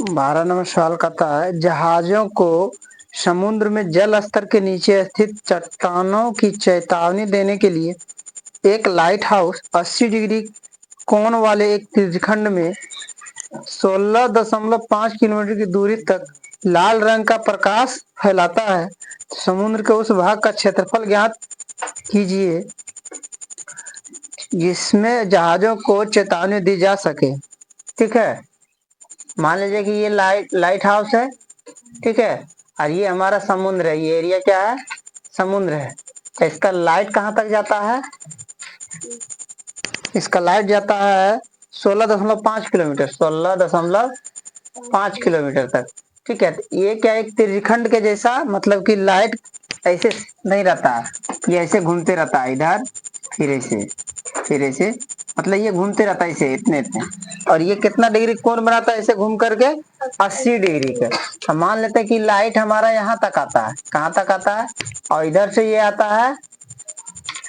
12 number सवाल कहता है, जहाजों को समुद्र में जल स्तर के नीचे स्थित चट्टानों की चेतावनी देने के लिए एक लाइट हाउस 80 डिग्री कोण वाले एक त्रिखंड में 16.5 किलोमीटर की दूरी तक लाल रंग का प्रकाश फैलाता है। समुद्र के उस भाग का क्षेत्रफल ज्ञात कीजिए जिसमें जहाजों को चेतावनी दी जा सके। ठीक है, मान लीजिए कि ये लाइट हाउस है, ठीक है, और ये हमारा समुद्र है। ये एरिया क्या है? समुद्र है। तो इसका लाइट कहाँ तक जाता है? इसका लाइट जाता है 16.5 किलोमीटर, 16.5 किलोमीटर तक। ठीक है, तो ये क्या एक त्रिखंड के जैसा, मतलब कि लाइट ऐसे नहीं रहता, ये ऐसे घूमते रहता है, इधर फिर ऐसे, मतलब ये घूमते रहता है ऐसे, इतने इतने। और ये कितना डिग्री कोण बनाता है ऐसे घूम करके? 80 डिग्री का। हम मान लेते हैं कि लाइट हमारा यहाँ तक आता है। कहाँ तक आता है? और इधर से ये आता है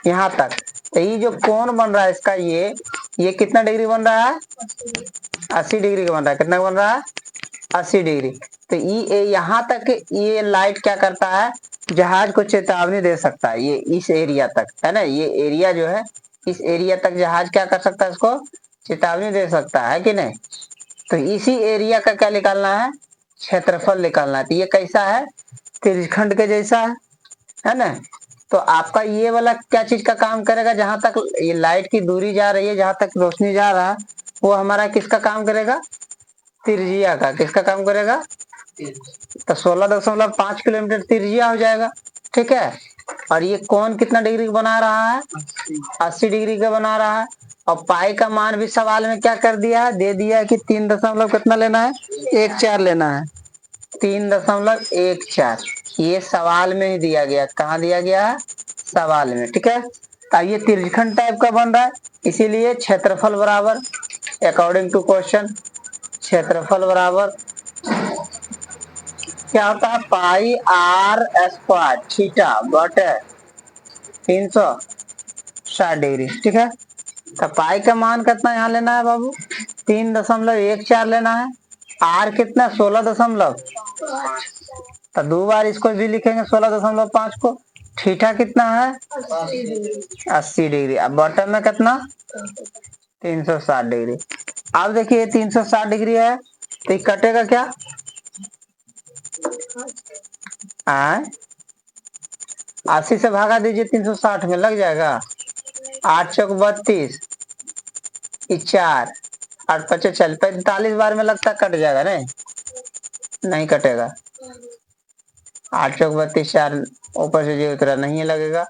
यहाँ तक। तो ये जो कोण बन रहा है इसका, ये कितना डिग्री बन रहा है? 80 डिग्री का बन रहा है। कितना बन रहा है? 80 डिग्री। तो ये यहाँ तक ये लाइट क्या करता है? जहाज को चेतावनी दे सकता है। ये इस एरिया तक है ना, ये एरिया जो है, इस एरिया तक जहाज क्या कर सकता है? इसको चेतावनी दे सकता है कि नहीं? तो इसी एरिया का क्या निकालना है? क्षेत्रफल निकालना है। तो ये कैसा है? त्रिखंड के जैसा है ना। तो आपका ये वाला क्या चीज का काम करेगा? जहां तक ये लाइट की दूरी जा रही है, जहां तक रोशनी जा रहा है, वो हमारा किसका काम करेगा? त्रिज्या का। किसका काम करेगा? तो 16.5 किलोमीटर त्रिज्या हो जाएगा। ठीक है, और ये कोण कितना डिग्री का बना रहा है? 80 डिग्री का बना रहा है। और पाई का मान भी सवाल में क्या कर दिया है? दे दिया है कि 3 दशमलव कितना लेना है? 14 लेना है। 3.14 ये सवाल में ही दिया गया। कहाँ दिया गया है? सवाल में। ठीक है, अब ये त्रिखंड टाइप का बन रहा है, इसीलिए क्षेत्रफल बराबर, अकॉर्डिंग टू क्वेश्चन, क्षेत्रफल बराबर क्या होता है? पाई आर स्क्वायर थीटा बटे 360 डिग्री। ठीक है, तो पाई का मान कितना यहाँ लेना है बाबू? 3.14 लेना है। आर कितना? 16 तो 2 बार इसको भी लिखेंगे 16.5 को। थीटा कितना है? 80 डिग्री। अब बॉटम में कितना? 360 डिग्री। अब देखिए 360 डिग्री है, तो ये कटेगा क्या? 80 से भागा दीजिए 360 में, लग जाएगा 8 चौक 32, 4 8 5 40, 45 बार में लगता कट जाएगा। नहीं कटेगा। 8 चौक 32, 4 ऊपर से जो उतरा नहीं लगेगा।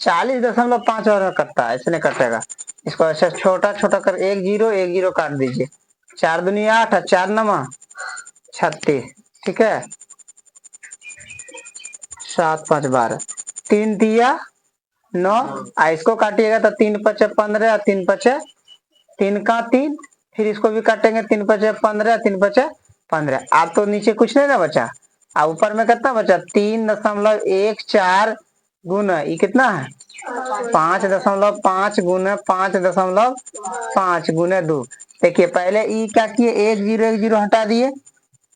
चालीस 40.5 और कटता है, इसने कटेगा। इसको ऐसे छोटा छोटा कर 1 0 काट दीजिए। 4 दूनी 8 और 4 9 36। ठीक है, 7 5 12, 3 दिया 9, इसको काटिएगा तो 3 5 15 और 3 5 3 का 3, फिर इसको भी काटेंगे 3 5 15, 3 5 15। आप तो नीचे कुछ नहीं ना बचा, अब ऊपर में कितना बचा? 3.14 गुना ये कितना है? 5.5 गुना 5.5 गुना 2। देखिए पहले ई क्या किए? 1 0 हटा दिए,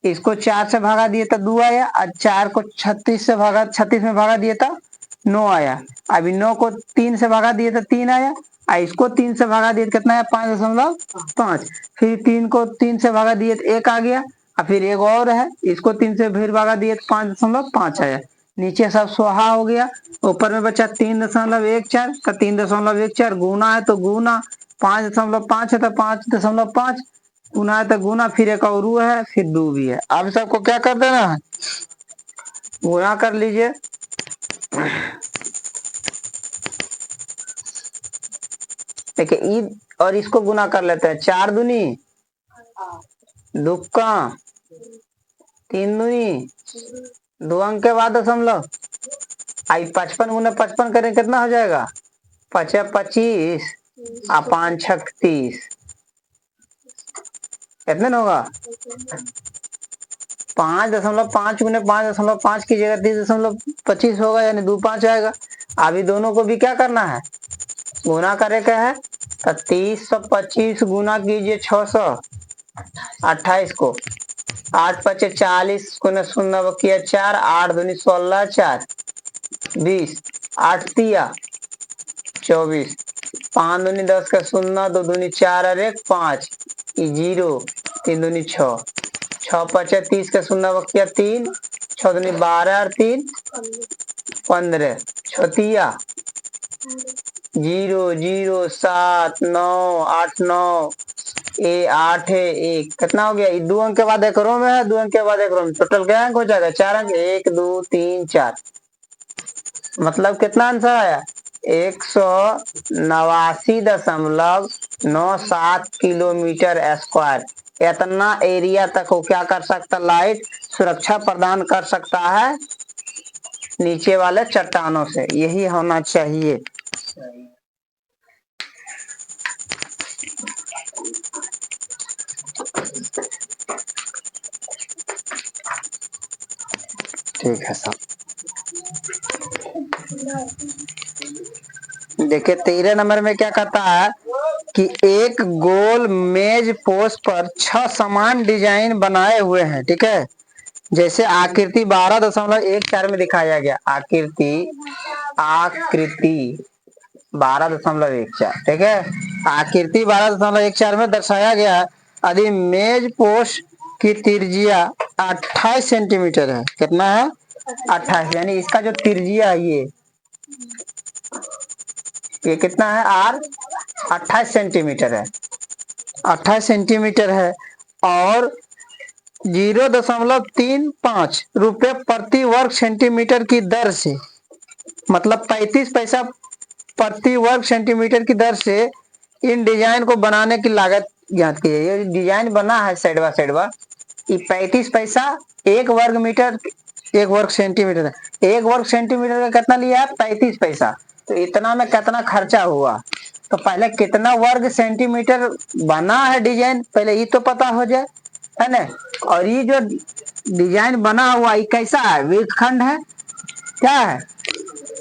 इसको 4 से भागा दिए तो 2 आया, और 4 को 36 से भागा, 36 में भागा दिए तो 9 आया। अभी 9 को 3 से भगा दिए तो 3 आया। इसको 3 से भगा दिए तो कितना है? 5.5। फिर 3 को 3 से भगा दिए तो 1 आ गया। और फिर एक और है, इसको 3 से फिर भगा दिए तो 5.5 आया। नीचे सब स्वाहा हो गया। ऊपर में बचा 3.14 का 3.14 गुना है तो गुना, 5.5 है तो 5.5 गुना है तो गुना, फिर एक और है, फिर 2 भी है। अब सबको क्या कर देना है? गुना कर लीजिए। देखिए ईद और इसको गुना कर लेते हैं। 4 दूनी दुक्का, 3 दूनी 2 अंक के बाद दशमलव। आई 55 गुना 55 करें कितना हो जाएगा? 25 और 5 छक 30। कितने में होगा? 5.5 गुने 5.5 की जगह 30.25 होगा, यानी 2 5 आएगा। अभी दोनों को भी क्या करना है? गुना करे क्या है? तो 30 गुना कीजिए 628 को। 8 पचे 40 गुने 0 किया 4, 8 दूनी 16, 4 20, 8 तिया 24, 5 दूनी 10 का 0, 2 दूनी 4 और 1 5, 0, 3 दूनी 6, 6 पचे 30 का 0 किया 3, 6 दूनी 12 और 3 15, 6 तिया 0 0 7 9 8 9 8 है 1, कितना हो गया? 2 अंक के बाद एक रो में है, 2 अंक के बाद एक रो में, टोटल क्या अंक हो जाएगा? 4 अंक, 1 2 3 4। मतलब कितना आंसर आया? 189.97 किलोमीटर स्क्वायर। इतना एरिया तक वो क्या कर सकता? लाइट सुरक्षा प्रदान कर सकता है नीचे वाले चट्टानों से। यही होना चाहिए। ठीक है सर। देखिए 13 नंबर में क्या कहता है कि एक गोल मेज पोस्ट पर 6 समान डिजाइन बनाए हुए हैं। ठीक है, जैसे आकृति 12.14 में दिखाया गया। आकृति 12.14। ठीक है, आकृति 12.14 में दर्शाया गया है। यदि मेज पोस्ट की त्रिज्या 28 सेंटीमीटर है। कितना है? 28, यानी इसका जो त्रिज्या है ये कितना है? आर 28 सेंटीमीटर है। 28 सेंटीमीटर है और 0.35 रुपये प्रति वर्ग सेंटीमीटर की दर से, मतलब 35 पैसा प्रति वर्ग सेंटीमीटर की दर से इन डिजाइन को बनाने की लागत ज्ञात की जाए। ये डिजाइन बना है साइड बाय साइड बाय, ये 35 पैसा एक वर्ग मीटर, एक वर्ग सेंटीमीटर है। एक वर्ग सेंटीमीटर का कितना लिया है? 35 पैसा। तो इतना में कितना खर्चा हुआ? तो पहले कितना वर्ग सेंटीमीटर बना है डिजाइन, पहले ये तो पता हो जाए, है ना। और ये जो डिजाइन बना हुआ ये कैसा है? वृत्तखंड है। क्या है?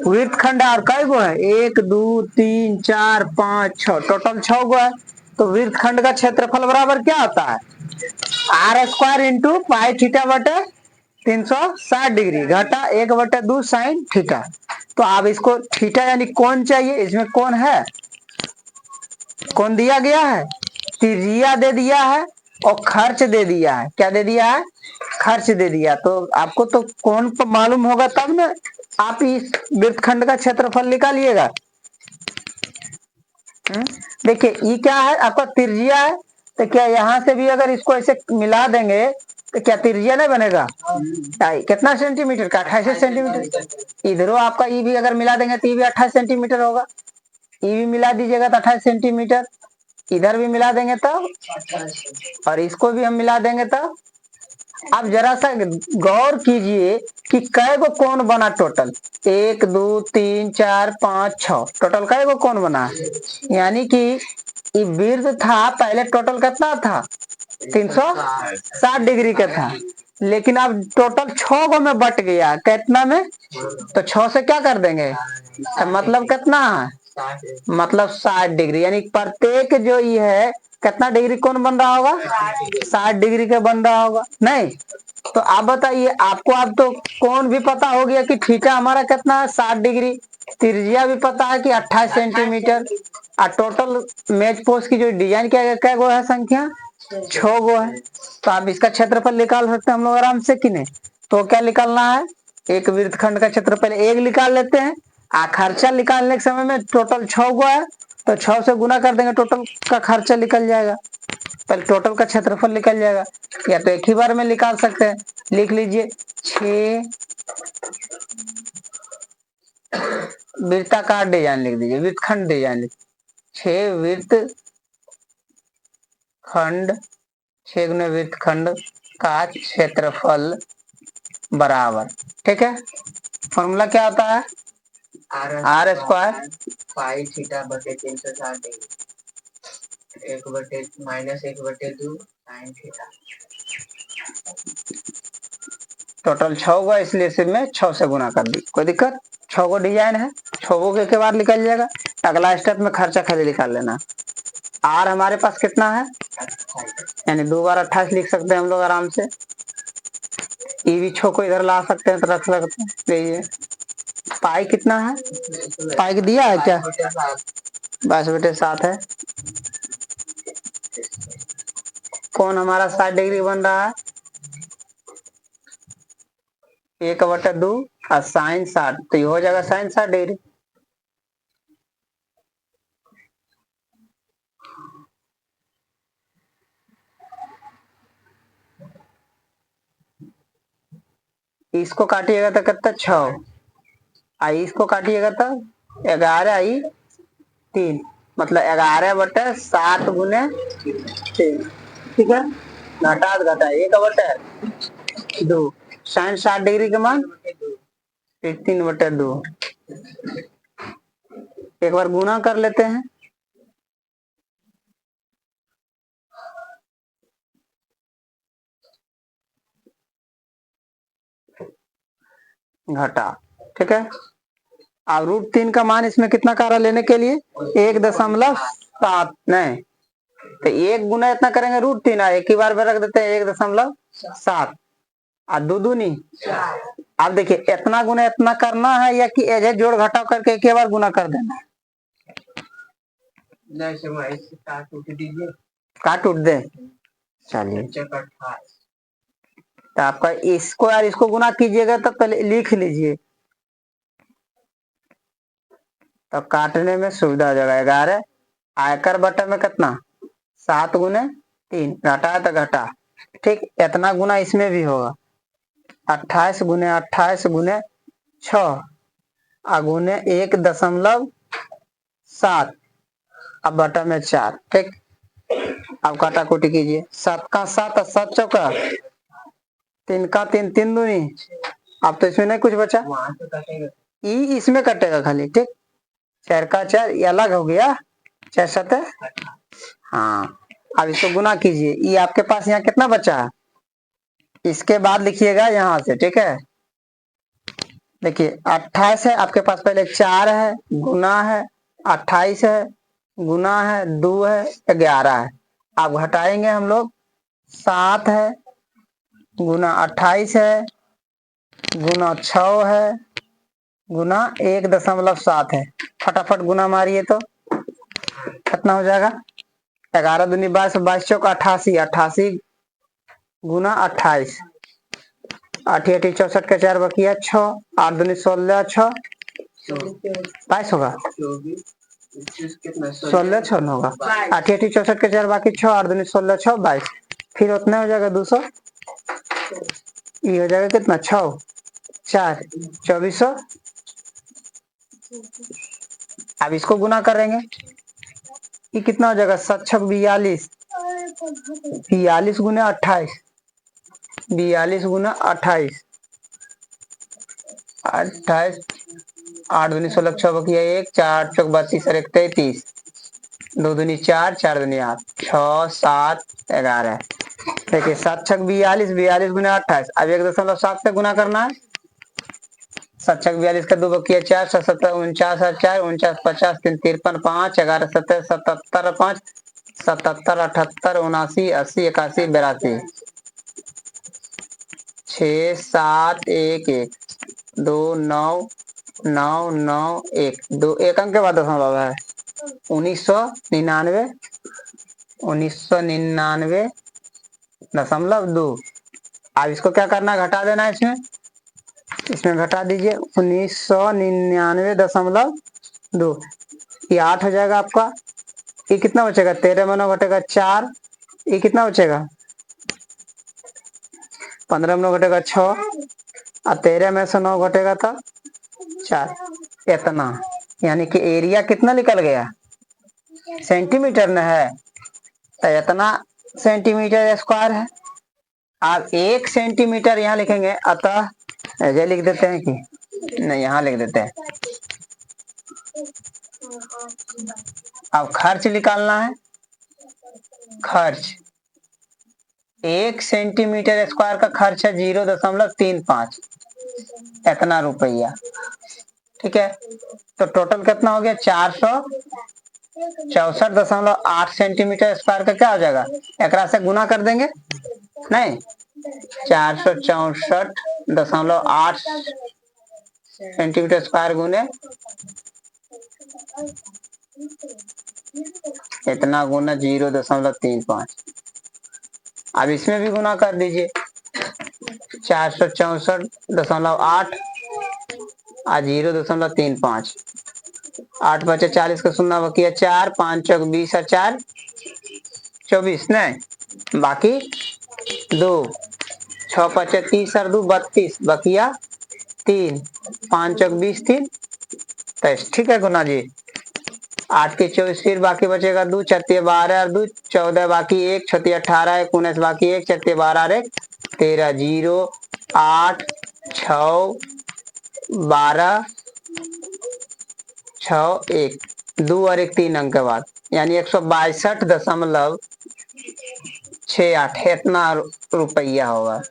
वृत्तखंड। और कई गो है? 1 2 3 4 5 6, टोटल 6 गो है। तो वृत्तखंड का क्षेत्रफल बराबर क्या होता है? R square into pi theta बटे 360 डिग्री घटा 1/2 साइन थीटा। तो आप इसको थीटा यानी कौन चाहिए, इसमें कौन है? कौन दिया गया है? त्रिज्या दे दिया है और खर्च दे दिया है। क्या दे दिया है? खर्च दे दिया। तो आपको तो कौन मालूम होगा तब ना आप इस वृत्तखंड का क्षेत्रफल निकालिएगा। देखिए ये क्या है? आपका त्रिज्या है। तो क्या यहाँ से भी अगर इसको ऐसे मिला देंगे तो क्या त्रिज्या नहीं बनेगा? कितना सेंटीमीटर का? 28 सेंटीमीटर। इधरों आपका ये भी अगर मिला देंगे तो ये भी 28 सेंटीमीटर होगा। ये भी मिला दीजिएगा तो 28 सेंटीमीटर। इधर भी मिला देंगे तो, और इसको भी हम मिला देंगे तो। अब जरा सा गौर कीजिए कि कै गो कौन बना टोटल? 1 2 3 4 5 6, टोटल कै गो कौन बना? यानी कि ये वृत्त था पहले, टोटल कितना था? 360 डिग्री का था, लेकिन अब टोटल 6 गो में बट गया। कितना में? तो 6 से क्या कर देंगे? तो मतलब कितना है? मतलब 60 डिग्री, यानी प्रत्येक जो ये है कितना डिग्री कौन बन रहा होगा? 60 डिग्री का बन रहा होगा। नहीं तो आप बताइए, आपको अब तो कोण भी पता हो गया कि थीटा हमारा कितना है 60 डिग्री, त्रिज्या भी पता है कि 28 सेंटीमीटर, और टोटल मेज पोस्ट की जो डिजाइन क्या गो है संख्या 6 गो है। तो आप इसका क्षेत्रफल निकाल सकते हैं हम लोग आराम से कि नहीं। तो क्या निकालना है, एक वृत्तखंड का क्षेत्रफल एक निकाल लेते हैं, खर्चा निकालने के समय में टोटल 6 गो है, तो 6 से गुना कर देंगे, टोटल का खर्चा निकल जाएगा, पहले टोटल का क्षेत्रफल निकल जाएगा। या तो एक ही बार में निकाल सकते हैं, लिख लीजिए 6 वृत्ताकार डिजाइन लिख दीजिए, वृत्तखंड डिजाइन, 6 वृत्त खंड, 6 गुना वृत्तखंड का क्षेत्रफल बराबर, ठीक है। फॉर्मूला क्या होता है, आर स्क्वायर पाई थीटा बटे 360 डिग्री, एक बटे माइनस 1/2 साइन थीटा। टोटल 6 गो, इसलिए इसे मैं 6 से गुना कर दी, कोई दिक्कत। 6 गो डिजाइन है, 6 गो के बाद निकल जाएगा। अगला स्टेप में खर्चा खाली निकाल लेना। आर हमारे पास कितना है, यानी 2 बार 28 लिख सकते हैं हम लोग आराम से। ई भी 6 को इधर ला सकते हैं तो रख सकते हैं। पाई कितना है, पाई के दिया है क्या, 22/7 है। कौन हमारा 60 डिग्री बन रहा है, 1/2 और साइन 60, तो ये हो जाएगा साइन 60 डिग्री। इसको काटिएगा तो कितना 6, आई इसको काटिएगा तो 11 आई 3, मतलब 11/7 गुने 3, ठीक है। घटा 1/2, साइन 60 डिग्री के मान 3/2। एक बार गुना कर लेते हैं, घटा, ठीक है। अब √3 का मान इसमें कितना कारा लेने के लिए 1.7 नहीं, तो 1 गुना इतना करेंगे √3, एक ही बार में रख देते हैं 1.7 और 2 दूनी। अब देखिए इतना गुना इतना करना है या कि एजे जोड़ घटाव करके एक ही बार गुना कर देना है। काट उठ दे, चलिए। तो आपका इसको यार इसको गुना कीजिएगा तो पहले लिख लीजिए, तो काटने में सुविधा हो जाएगा। 11 आयकर बटा में कितना 7 गुने 3, घटा है तो घटा, ठीक। इतना गुना इसमें भी होगा, 28 गुने 28 गुने 6 गुने 1.7, अब बटा में 4, ठीक। अब काटा कुटी कीजिए, 7 का 7 और 7 चौका 3 का 3, 3 दूनी। अब तो इसमें नहीं कुछ बचा, ई इसमें कटेगा खाली, ठीक। 4 का 4 ये अलग हो गया, 4 7, हाँ। अब इसको गुना कीजिए, ये आपके पास यहाँ कितना बचा है, इसके बाद लिखिएगा यहाँ से, ठीक है। देखिए 28 है आपके पास, पहले 4 है गुना है 28 है गुना है 2 है 11 है। अब घटाएंगे हम लोग, 7 है गुना 28 है गुना 6 है गुना 1.7 है। फटाफट गुना मारिए तो कितना हो जाएगा, 11 दूनी 22, 22 चौका 88, 88 गुना 28, 8 8 64 का 4 बकिया 6, 8 दूनी 16, 6 22 होगा, 16 6 होगा, 8 8 64 का 4 बाकी 6, 8 दूनी 16, 6 22, फिर उतना हो जाएगा 200, ये हो जाएगा कितना 6 4 2400। अब इसको गुना करेंगे, ये कितना हो जाएगा 7 6 42, 42 गुने 28, 42 गुना 28, 28 8 दूनी 16 6 बकिया 1, 4 चौक 32 और 1 33, 2 दूनी 4 4 दूनी 8, 6 7 11। देखिए 7 6 42, 42 गुना 28, अब 1.7 से गुना करना है, 7 6 42 का 2 बकिया 4, 7 7 49 और 4 49 50 3 53 5 11 7 77 5 77 78 79 80 81 82। 6 7 1 1 2 9 9 9 1 2 एक अंक के बाद दशमलव है 1999 1999.2। अब इसको क्या करना है, घटा देना है इसमें इसमें घटा दीजिए 1999.2। ये 8 हो जाएगा आपका। ये कितना बचेगा, 13 में 9 घटेगा 4। ये कितना बचेगा, 15 में 9 घटेगा 6 और 13 में से 9 घटेगा तो 4। इतना, यानी कि एरिया कितना निकल गया, सेंटीमीटर में है तो इतना सेंटीमीटर स्क्वायर है। आप 1 सेंटीमीटर यहाँ लिखेंगे, अतः ऐसे लिख देते हैं कि नहीं, यहाँ लिख देते हैं। अब खर्च निकालना है। खर्च 1 सेंटीमीटर स्क्वायर का खर्च है 0.35, इतना रुपया। ठीक है, तो टोटल कितना हो गया, 464.8 सेंटीमीटर स्क्वायर का क्या हो जाएगा, एक से गुना कर देंगे, नहीं 464.8 सेंटीमीटर स्क्वायर गुने इतना गुना 0.35। अब इसमें भी गुना कर दीजिए, 464.8 और 0.35। 8 बचे 40 का शून्य बकिया 4, 5 चौक 20 और 4 24, नहीं बाकी 2, 6 बचे 30 और 2 32 बकिया 3, 5 चौक 20 3 23। ठीक है गुना जी, 8 के 24, फिर बाकी बचेगा 2, 6 12 और 2 14 बाकी 1, 6 18 19 बाकी 1, 6 12 और 1 13, 0 8 6 12 6 1 2 और 1 3 अंक के बाद, यानी 162.68 इतना रुपया होगा।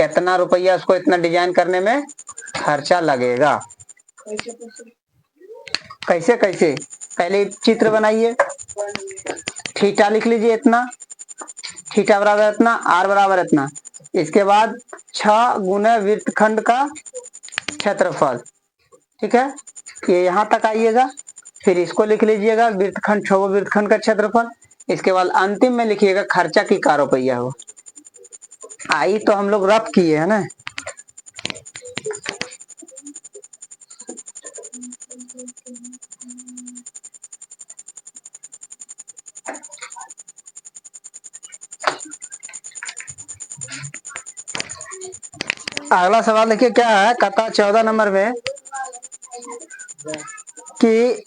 इतना रुपया उसको इतना डिजाइन करने में खर्चा लगेगा। कैसे कैसे, पहले चित्र बनाइए, थीटा लिख लीजिए इतना, थीटा बराबर इतना, आर बराबर इतना। इसके बाद 6 गुने वृत्तखंड का क्षेत्रफल। ठीक है, ये यहाँ तक आइएगा, फिर इसको लिख लीजिएगा वृत्तखंड, 6 वृत्तखंड का क्षेत्रफल। इसके बाद अंतिम में लिखिएगा खर्चा की का रुपया हो। आई तो हम लोग रफ किए है ना। अगला सवाल देखिए क्या है, कथा 14 नंबर में कि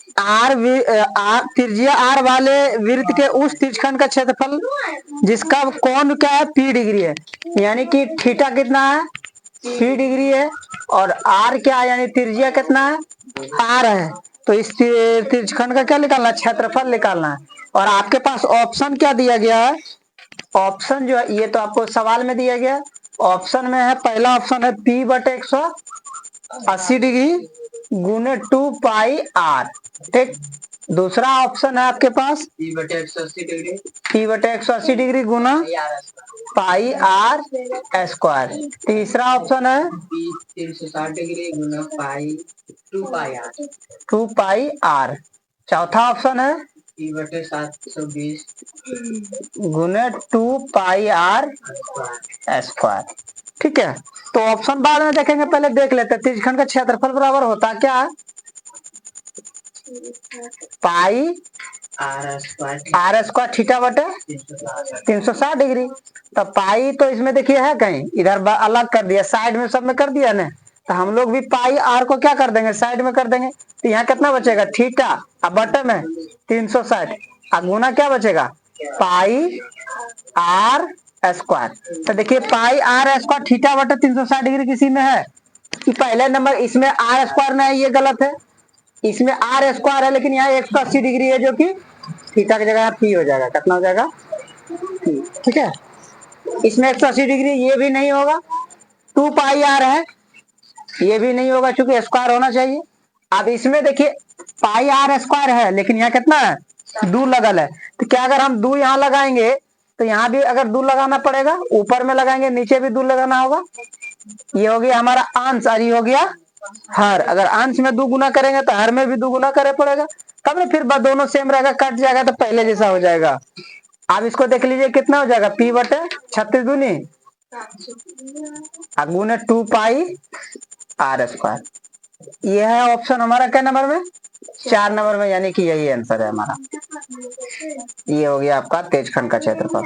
त्रिज्या आर वाले वृत्त के उस त्रिज्यखंड का क्षेत्रफल जिसका कोण क्या है, पी डिग्री है, यानी कि थीटा कितना है, पी डिग्री है, और आर क्या है, यानी त्रिज्या कितना है, आर है। तो इस त्रिज्यखंड का क्या निकालना है, क्षेत्रफल निकालना है। और आपके पास ऑप्शन क्या दिया गया है, ऑप्शन जो है ये तो आपको सवाल में दिया गया। ऑप्शन में है, पहला ऑप्शन है P बटे 180 डिग्री गुने 2 पाई आर। ठीक, दूसरा ऑप्शन है आपके पास P बटे 180 डिग्री गुना पाई आर स्क्वायर। तीसरा ऑप्शन है 360 डिग्री गुना पाई 2 पाई आर। चौथा ऑप्शन है P बटे 720 गुने 2 पाई आर स्क्वायर। ठीक है, तो ऑप्शन बाद में देखेंगे, पहले देख लेते हैं त्रिज्यखंड का क्षेत्रफल बराबर होता क्या है, पाई आर स्क्वायर थीटा बटे 360 डिग्री। तो पाई तो इसमें देखिए है कहीं इधर अलग कर दिया, साइड में सब में कर दिया ना, तो हम लोग भी पाई आर को क्या कर देंगे, साइड में कर देंगे। तो यहाँ कितना बचेगा, थीटा, अब बटे में 360, अब गुना क्या बचेगा, पाई आर स्क्वायर। तो देखिए पाई आर स्क्वायर थीटा बटे 360 डिग्री किसी में है कि पहले नंबर, इसमें आर स्क्वायर नहीं है, ये गलत है। इसमें आर स्क्वायर है लेकिन यहाँ 180 डिग्री है, जो कि थीटा की जगह पी हो जाएगा, कितना हो जाएगा, ठीक है। इसमें 180 डिग्री ये भी नहीं होगा, 2 पाई आर है, ये भी नहीं होगा क्योंकि स्क्वायर होना चाहिए। अब इसमें देखिए पाई आर स्क्वायर है लेकिन यहाँ कितना है, 2 लगल है, तो क्या अगर हम 2 यहाँ लगाएंगे तो यहाँ भी अगर दूर लगाना पड़ेगा, ऊपर में लगाएंगे, नीचे भी दूर लगाना होगा। ये हो गया हमारा अंश और ये हो गया हर। अगर अंश में 2 गुना करेंगे तो हर में भी 2 गुना करे पड़ेगा, तब ना फिर दोनों सेम रहेगा, कट जाएगा तो पहले जैसा हो जाएगा। अब इसको देख लीजिए कितना हो जाएगा, P बटे 36 दूनी गुने 2 पाई R स्क्वायर। ये है ऑप्शन हमारा क्या नंबर में, 4 नंबर में, यानी कि यही आंसर है हमारा। ये हो गया आपका तेजखंड का क्षेत्रफल।